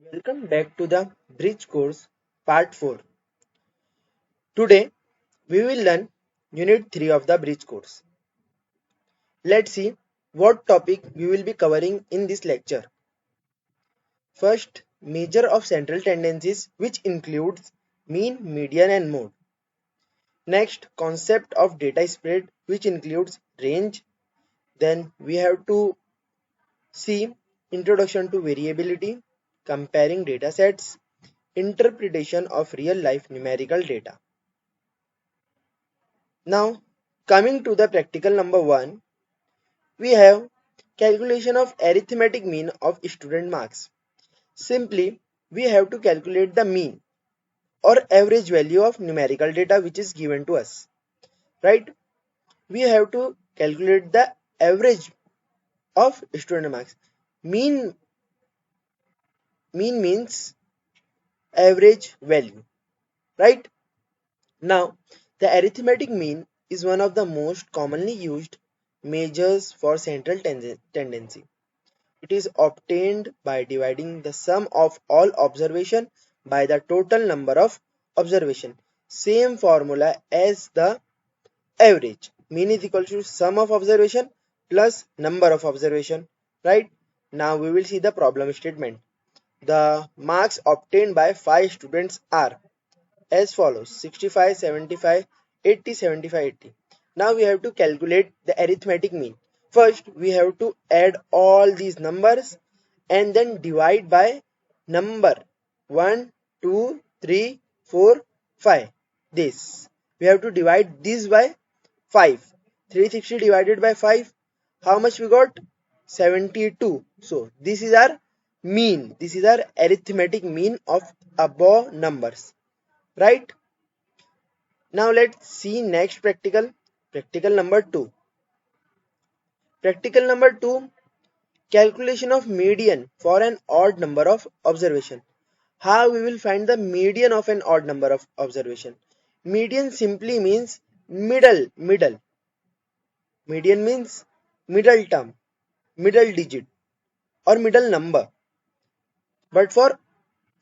Welcome back to the Bridge course part 4. Today we will learn unit 3 of the Bridge course. Let's see what topic we will be covering in this lecture. First, measure of central tendencies, which includes mean, median and mode. Next, concept of data spread, which includes range. Then we have to see introduction to variability, comparing data sets, interpretation of real life numerical data. Now, coming to the practical number 1, we have calculation of arithmetic mean of student marks. Simply, we have to calculate the mean or average value of numerical data which is given to us, right? We have to calculate the average of student marks. Mean means average value, right? Now, the arithmetic mean is one of the most commonly used measures for central tendency. It is obtained by dividing the sum of all observation by the total number of observation. Same formula as the average. Mean is equal to sum of observation plus number of observation. Right? Now we will see the problem statement. The marks obtained by 5 students are as follows: 65, 75, 80, 75, 80. Now we have to calculate the arithmetic mean. First we have to add all these numbers and then divide by number 1, 2, 3, 4, 5. This we have to divide this by 5. 360 divided by 5, how much we got? 72. So this is our mean. This is our arithmetic mean of above numbers, right? Now let's see next practical. Practical number 2. Practical number 2, calculation of median for an odd number of observation. How we will find the median of an odd number of observation? Median simply means middle. Median means middle term, middle digit or middle number. But for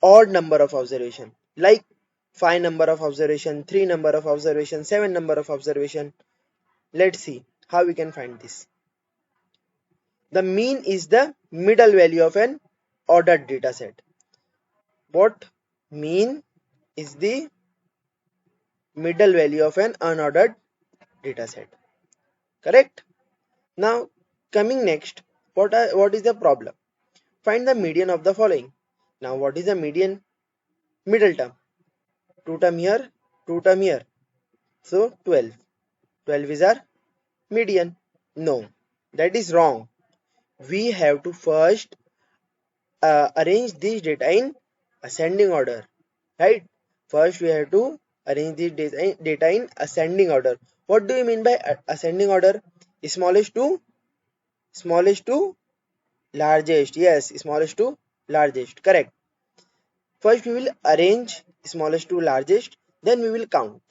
odd number of observation, like 5 number of observation, 3 number of observation, 7 number of observation. Let's see how we can find this. The mean is the middle value of an ordered data set. What mean is the middle value of an unordered data set. Correct? Now coming next, what is the problem? Find the median of the following. Now what is the median? Middle term. 2 term here, 2 term here. So 12. 12 is our median. No, that is wrong. We have to first arrange this data in ascending order, right? First we have to arrange this data in ascending order. What do you mean by ascending order? Smallest to largest. Yes, smallest to largest, correct. First we will arrange smallest to largest, then we will count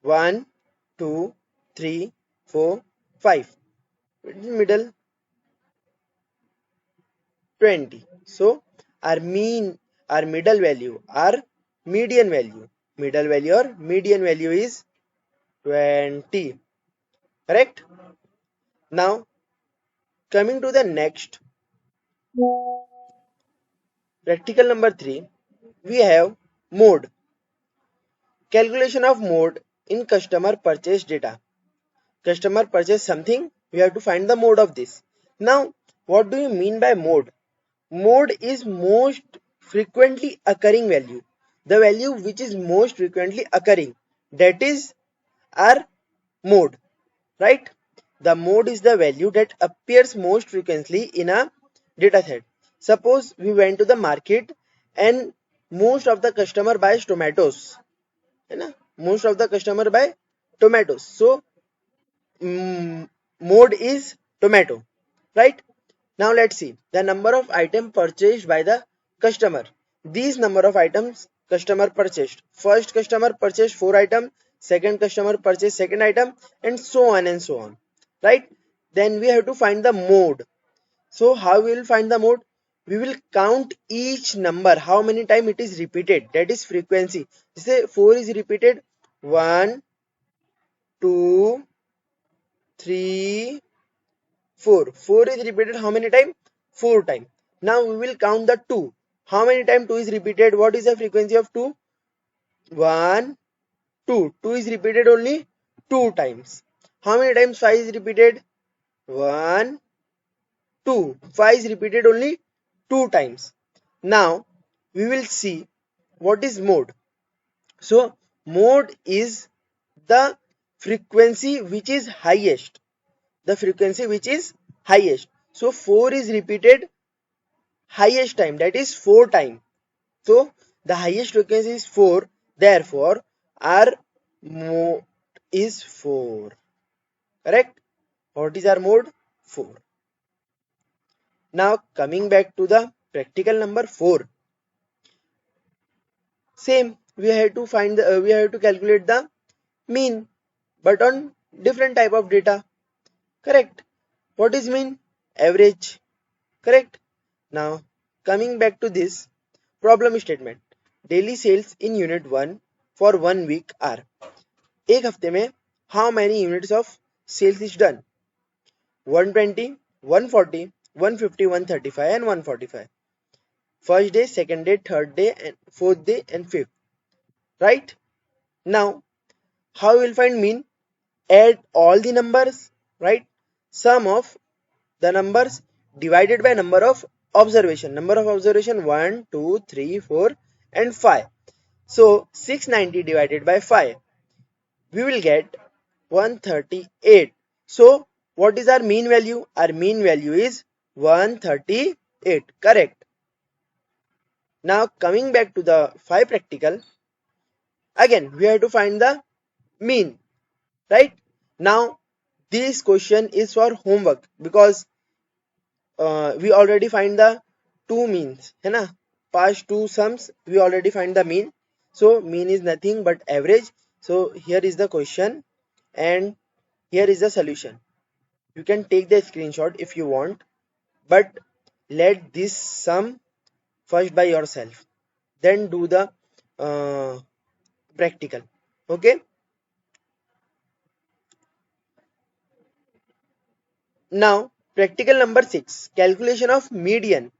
1, 2, 3, 4, 5. Middle 20. So our middle value, our middle value or median value is 20. Correct? Now coming to the next practical number 3, we have mode. Calculation of mode in customer purchase data. Customer purchase something, we have to find the mode of this. Now what do you mean by mode? Mode is most frequently occurring value. The value which is most frequently occurring, that is our mode, right? The mode is the value that appears most frequently in a data set. Suppose we went to the market and most of the customer buys tomatoes. Most of the customer buy tomatoes. So mode is tomato, right? Now let's see the number of items purchased by the customer. These number of items customer purchased. First customer purchased 4 items, second customer purchased second item, and so on and so on, right? Then we have to find the mode. So how we will find the mode? we will count each number, how many time it is repeated, that is frequency. Say 4 is repeated 1, 2, 3, 4. 4 is repeated how many time? 4 time. Now we will count the 2. How many time 2 is repeated? What is the frequency of 2? 1, 2. 2 is repeated only 2 times. How many times 5 is repeated? 1, 2. 5 is repeated only 2 times. Now we will see what is mode. So mode is the frequency which is highest. The frequency which is highest. So 4 is repeated highest time, that is 4 time. So the highest frequency is 4. Therefore our mode is 4. Correct? What is our mode? 4. Now coming back to the practical number 4. Same, we have to find the we have to calculate the mean, but on different type of data. Correct? What is mean? Average. Correct? Now coming back to this problem statement. Daily sales in unit 1 for 1 week are, एक हफ्ते में how many units of sales is done? 120, 140, 150, 135 and 145. First day, second day, third day and fourth day and fifth. Right? Now how we will find mean? Add all the numbers, right? Sum of the numbers divided by number of observation. Number of observation 1, 2, 3, 4 and 5. So 690 divided by 5. We will get 138. So what is our mean value? Our mean value is 138. Correct. Now coming back to the 5 practical. Again we have to find the mean. Right? Now this question is for homework because we already find the two means, है ना? Past two sums we already find the mean. So mean is nothing but average. So here is the question and here is the solution. You can take the screenshot if you want, but let this sum first by yourself, then do the practical. Okay. Now practical number 6, calculation of median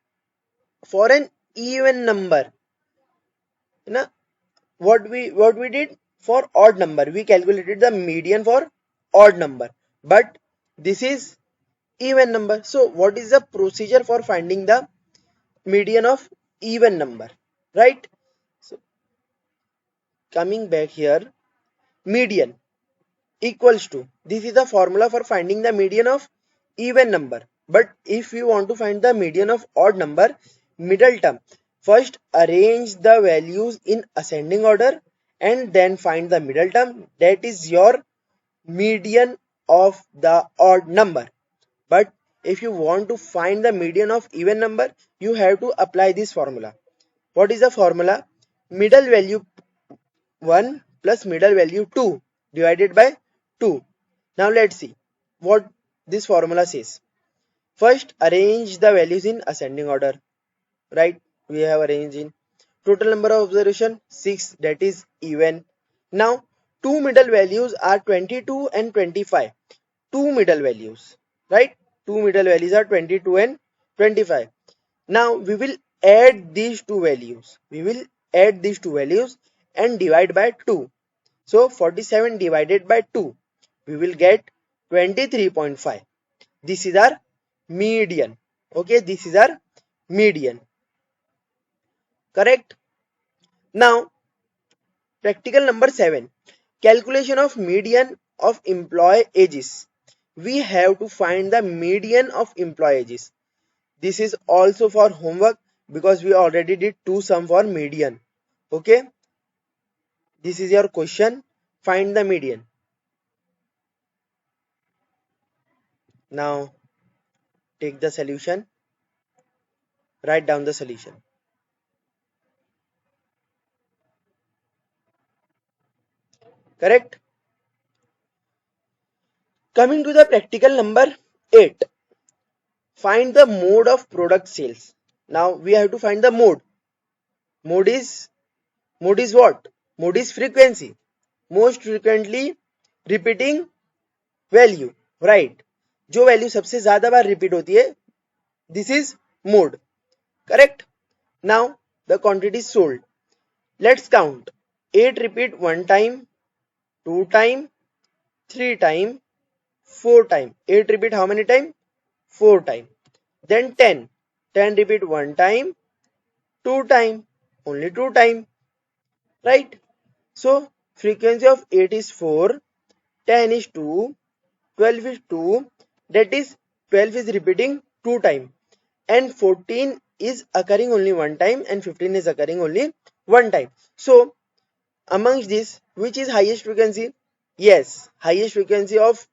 for an even number. Na, what we did for odd number, we calculated the median for odd number, but this is even number. So what is the procedure for finding the median of even number? Right? So coming back here, median equals to, this is the formula for finding the median of even number. But if you want to find the median of odd number, middle term, first arrange the values in ascending order and then find the middle term, that is your median of the odd number. But if you want to find the median of even number, you have to apply this formula. What is the formula? Middle value 1 plus middle value 2 divided by 2. Now let's see what this formula says. First arrange the values in ascending order. Right? We have arranged in total number of observation 6, that is even. Now two middle values are 22 and 25. Two middle values. Right? Two middle values are 22 and 25. Now we will add these two values. We will add these two values and divide by 2. So 47 divided by 2, we will get 23.5. This is our median. Okay, this is our median. Correct? Now, practical number 7. Calculation of median of employee ages. We have to find the median of employee ages. This is also for homework because we already did two sum for median. Okay? This is your question. Find the median. Now, take the solution. Write down the solution. Correct? Coming to the practical number 8. Find the mode of product sales. Now we have to find the mode. Mode is what? Mode is frequency. Most frequently repeating value, right? जो value सबसे ज्यादा बार repeat होती है, this is mode. Correct? Now the quantity is sold. Let's count. 8 repeat 1 time, 2 time, 3 time, 4 time. 8 repeat how many time? 4 time. Then 10. 10 repeat 1 time, 2 time, only 2 time. Right? So frequency of 8 is 4, 10 is 2, 12 is 2. That is 12 is repeating 2 time. And 14 is occurring only 1 time and 15 is occurring only 1 time. So amongst this, which is highest frequency? Yes, highest frequency of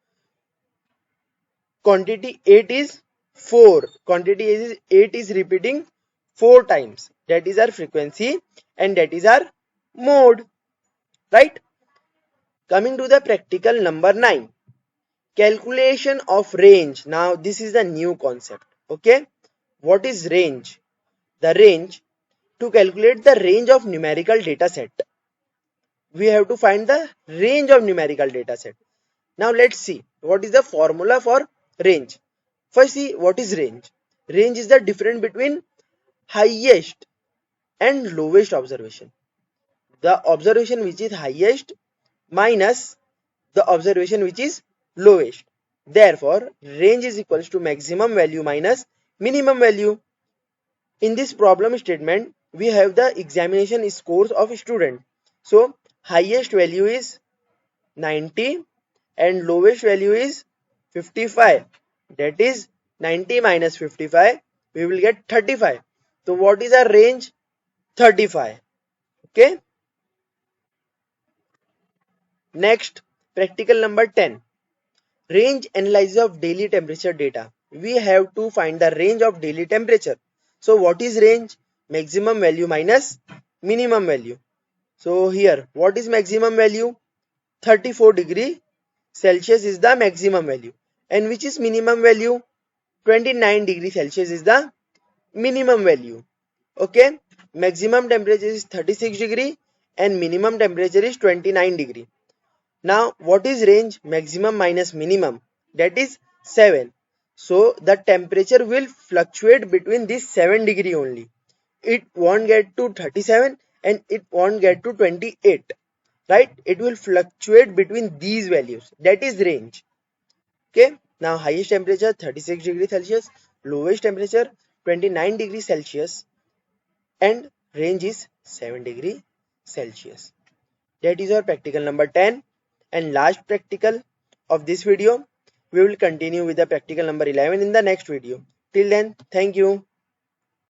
quantity 8 is 4. Quantity 8 is repeating 4 times. That is our frequency and that is our mode. Right? Coming to the practical number 9. Calculation of range. Now this is the new concept. Okay. What is range? The range, to calculate the range of numerical data set, we have to find the range of numerical data set. Now let's see what is the formula for range. First see what is range. Range is the difference between highest and lowest observation. The observation which is highest minus the observation which is lowest. Therefore, range is equals to maximum value minus minimum value. In this problem statement, we have the examination scores of student. So, highest value is 90 and lowest value is 55. That is 90 minus 55, we will get 35. So, what is our range? 35. Okay. Next, practical number 10. Range analysis of daily temperature data. We have to find the range of daily temperature. So what is range? Maximum value minus minimum value. So here, what is maximum value? 34 degree Celsius is the maximum value. And which is minimum value? 29 degree Celsius is the minimum value. Okay. Maximum temperature is 36 degree and minimum temperature is 29 degree. Now, what is range? Maximum minus minimum. That is 7. So, the temperature will fluctuate between this 7 degree only. It won't get to 37 and it won't get to 28. Right? It will fluctuate between these values. That is range. Okay. Now, highest temperature 36 degree Celsius. Lowest temperature 29 degree Celsius. And range is 7 degree Celsius. That is our practical number 10 and last practical of this video. We will continue with the practical number 11 in the next video. Till then, thank you.